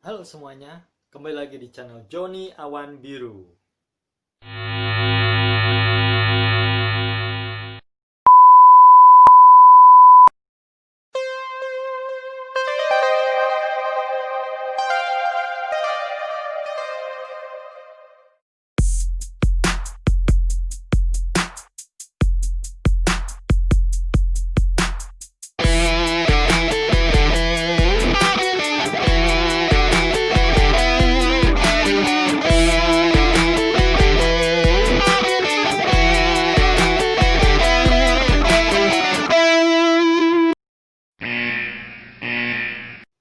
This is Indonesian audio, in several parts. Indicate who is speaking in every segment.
Speaker 1: Halo semuanya, kembali lagi di channel Joni Awan Biru.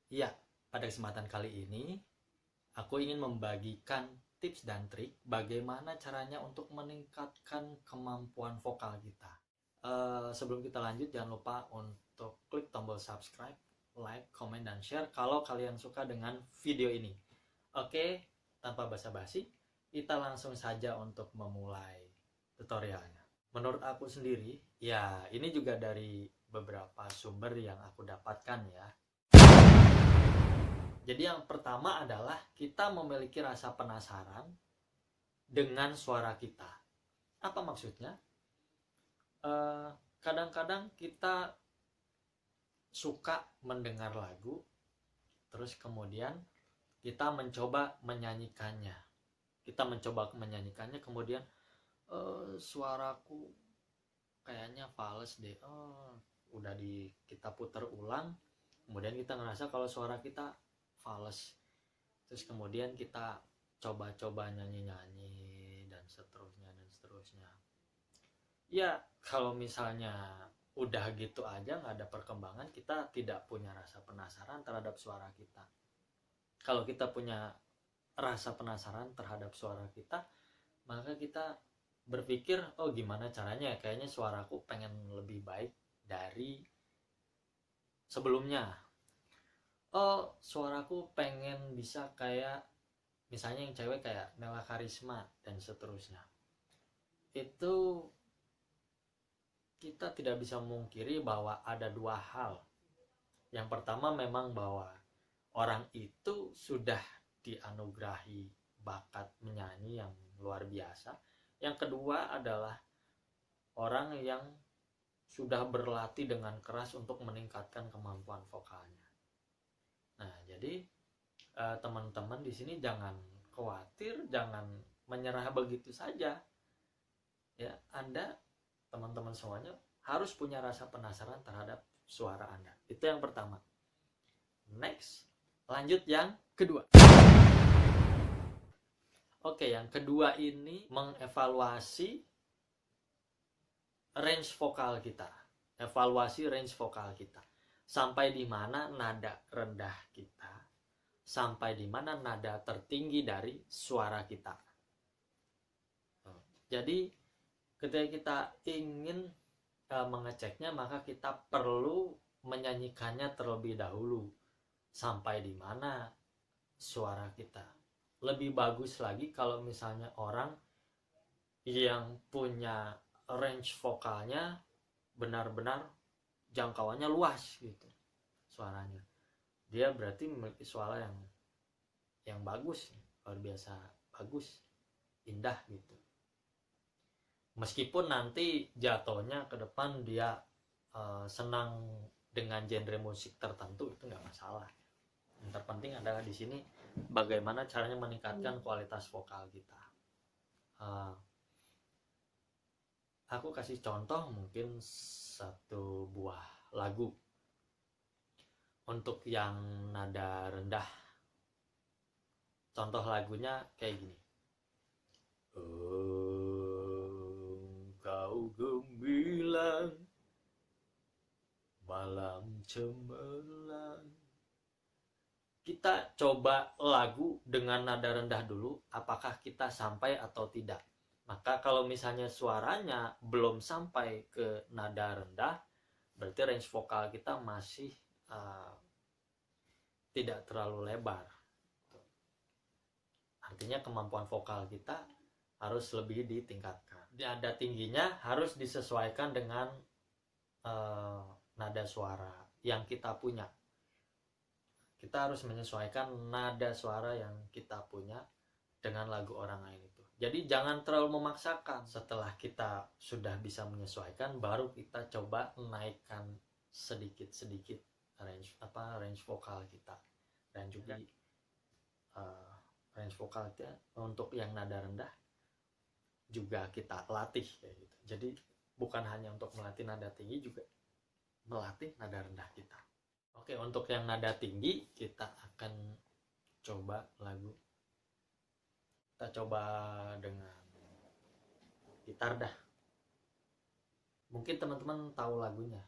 Speaker 1: Ya, pada kesempatan kali ini aku ingin membagikan tips dan trik bagaimana caranya untuk meningkatkan kemampuan vokal kita. Sebelum kita lanjut, jangan lupa untuk klik tombol subscribe, like, comment, dan share kalau kalian suka dengan video ini. Oke, tanpa basa-basi, kita langsung saja untuk memulai tutorialnya. Menurut aku sendiri, ya ini juga dari beberapa sumber yang aku dapatkan ya. Jadi yang pertama adalah kita memiliki rasa penasaran dengan suara kita. Apa maksudnya? Kadang-kadang kita suka mendengar lagu, terus kemudian kita mencoba menyanyikannya. Kemudian suaraku kayaknya fals deh. Udah kita putar ulang, kemudian kita ngerasa kalau suara kita fals. Terus kemudian kita coba-coba nyanyi-nyanyi dan seterusnya. Ya, kalau misalnya udah gitu aja nggak ada perkembangan, kita tidak punya rasa penasaran terhadap suara kita. Kalau kita punya rasa penasaran terhadap suara kita, maka kita berpikir, oh gimana caranya, kayaknya suaraku pengen lebih baik dari sebelumnya. Oh, suaraku pengen bisa kayak misalnya yang cewek kayak Nela Karisma dan seterusnya. Itu kita tidak bisa memungkiri bahwa ada dua hal. Yang pertama memang bahwa orang itu sudah dianugerahi bakat menyanyi yang luar biasa. Yang kedua adalah orang yang sudah berlatih dengan keras untuk meningkatkan kemampuan vokalnya. Nah, jadi teman-teman di sini jangan khawatir, jangan menyerah begitu saja. Ya, Anda teman-teman semuanya harus punya rasa penasaran terhadap suara Anda. Itu yang pertama. Next, lanjut yang kedua. Oke, yang kedua ini mengevaluasi range vokal kita. Evaluasi range vokal kita. Sampai di mana nada rendah kita, sampai di mana nada tertinggi dari suara kita. Jadi ketika kita ingin mengeceknya, maka kita perlu menyanyikannya terlebih dahulu sampai di mana suara kita. Lebih bagus lagi kalau misalnya orang yang punya range vokalnya benar-benar jangkauannya luas gitu suaranya. Dia berarti memiliki suara yang bagus, luar biasa bagus, indah gitu. Meskipun nanti jatuhnya ke depan dia senang dengan genre musik tertentu, itu nggak masalah. Yang terpenting adalah di sini bagaimana caranya meningkatkan kualitas vokal kita. Aku kasih contoh mungkin satu buah lagu untuk yang nada rendah. Contoh lagunya kayak gini. Kau gemilang malam cemerlang. Kita coba lagu dengan nada rendah dulu, apakah kita sampai atau tidak. Maka kalau misalnya suaranya belum sampai ke nada rendah, berarti range vokal kita masih tidak terlalu lebar. Artinya kemampuan vokal kita harus lebih ditingkatkan. Nada tingginya harus disesuaikan dengan nada suara yang kita punya. kita harus menyesuaikan nada suara yang kita punya dengan lagu orang lain itu. Jadi jangan terlalu memaksakan. Setelah kita sudah bisa menyesuaikan, baru kita coba naikkan sedikit-sedikit range vokal kita. Dan juga range vokal kita untuk yang nada rendah juga kita latih kayak gitu. Jadi bukan hanya untuk melatih nada tinggi, juga melatih nada rendah kita. Oke, untuk yang nada tinggi kita akan coba lagu. Kita coba dengan gitar dah. Mungkin teman-teman tahu lagunya.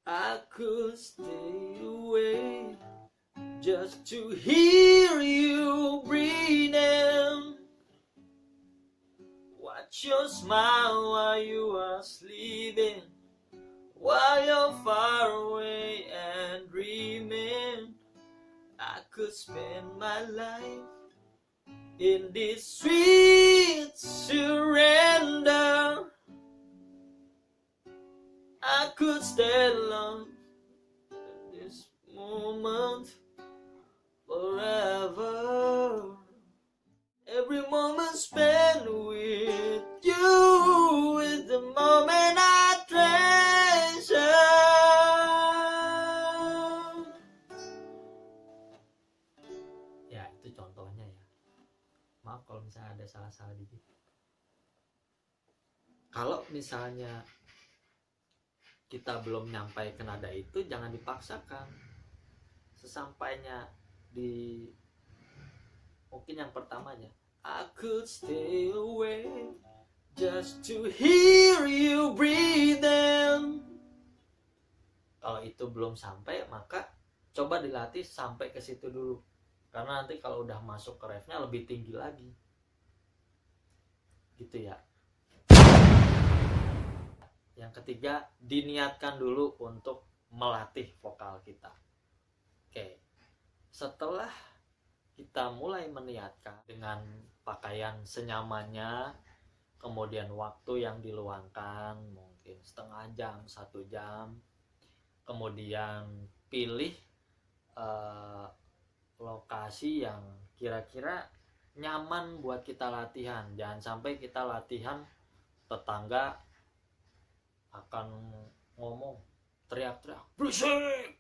Speaker 1: I could stay away just to hear you breathing. Watch your smile while you are sleeping. While you're far away and dreaming, I could spend my life in this sweet surrender. I could stay alone in this moment forever. Every moment spent with you is the moment I treasure. Ya, itu contohnya ya. Maaf kalau misalnya ada salah-salah dikit. Kalau misalnya kita belum nyampai ke nada itu, jangan dipaksakan. Sesampainya di mungkin yang pertamanya, I could stay away just to hear you breathing. Kalau itu belum sampai, maka coba dilatih sampai ke situ dulu. Karena nanti kalau udah masuk ke refnya lebih tinggi lagi. Gitu ya. Yang ketiga, diniatkan dulu untuk melatih vokal kita. Oke. Setelah kita mulai meniatkan dengan pakaian senyamannya, kemudian waktu yang diluangkan mungkin setengah jam, 1 jam, kemudian pilih lokasi yang kira-kira nyaman buat kita latihan. Jangan sampai kita latihan tetangga akan ngomong teriak-teriak berisik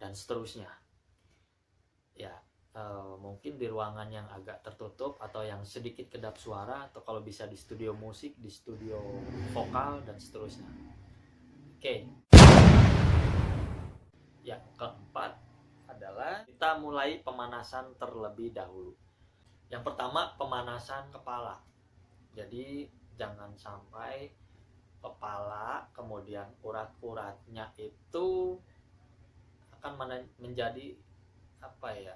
Speaker 1: dan seterusnya ya. Mungkin di ruangan yang agak tertutup atau yang sedikit kedap suara, atau kalau bisa di studio musik, di studio vokal dan seterusnya. Oke. Yang keempat adalah kita mulai pemanasan terlebih dahulu. Yang pertama, pemanasan kepala. Jadi jangan sampai kepala kemudian urat-uratnya itu akan menjadi apa ya,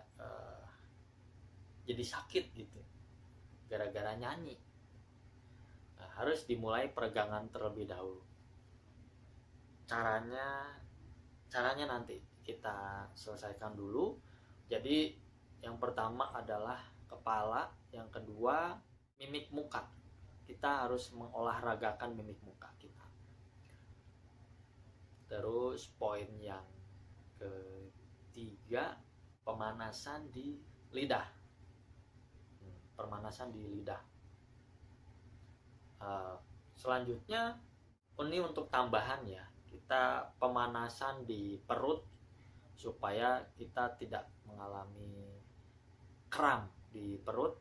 Speaker 1: jadi sakit gitu gara-gara nyanyi. Nah, harus dimulai peregangan terlebih dahulu. Caranya nanti kita selesaikan dulu. Jadi yang pertama adalah kepala, yang kedua mimik muka. Kita harus mengolahragakan mimik muka kita. Terus poin yang ketiga, pemanasan di lidah. Pemanasan di lidah. Selanjutnya, ini untuk tambahan ya, kita pemanasan di perut supaya kita tidak mengalami kram di perut.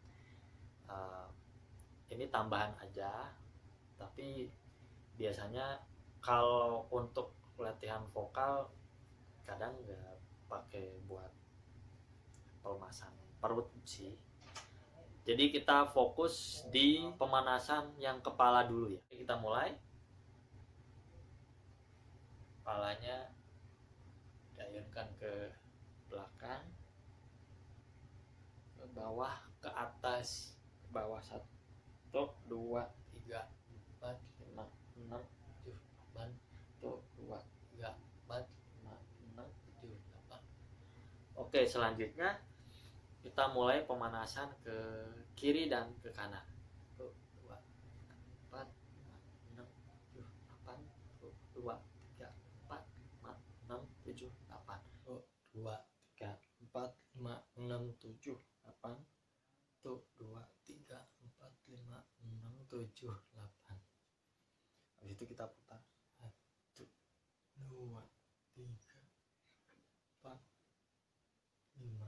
Speaker 1: Ini tambahan aja, tapi biasanya kalau untuk latihan vokal kadang nggak pakai buat pemanasan perut sih. Jadi kita fokus di pemanasan yang kepala dulu ya. Kita mulai. Kepalanya diayunkan ke belakang, ke bawah, ke atas, ke bawah. 1, 2, 3, 4, 5, 6, 7, 8. 1, 2, 3, 4, 5, 6, 7, 8. Oke, selanjutnya kita mulai pemanasan ke kiri dan ke kanan. 1, 2, 4, 5, 6, 7, 8. 1, 2, 3, 4, 2, 3, 4, 5, 6, 7, 8. Tuh 2, 3, 4, 5, 6, 7, 8. Habis itu kita putar 1, 2, 3, 4, 5,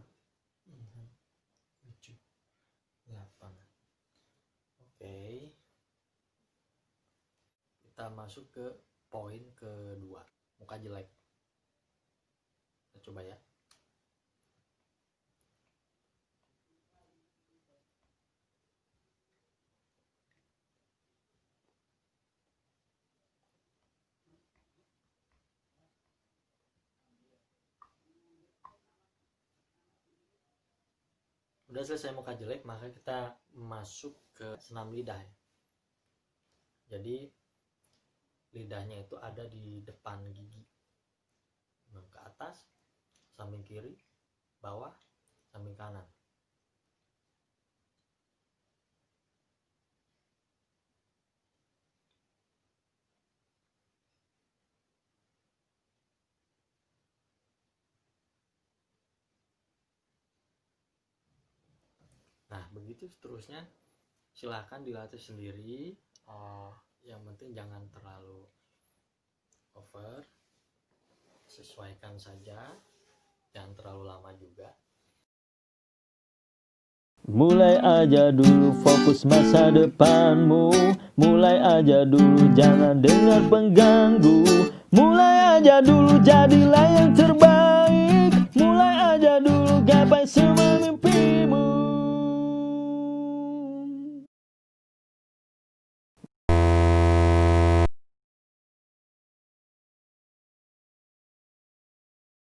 Speaker 1: 6, 7, 8. Oke, kita masuk ke poin kedua, muka jelek. Kita coba ya. Udah selesai muka jelek, maka kita masuk ke senam lidah. Jadi lidahnya itu ada di depan gigi, ke atas, samping kiri, bawah, samping kanan. Nah, begitu seterusnya. Silahkan dilatih sendiri. Yang penting jangan terlalu over, sesuaikan saja, jangan terlalu lama juga.
Speaker 2: Mulai aja dulu, fokus masa depanmu. Mulai aja dulu, jangan dengar pengganggu. Mulai aja dulu, jadilah yang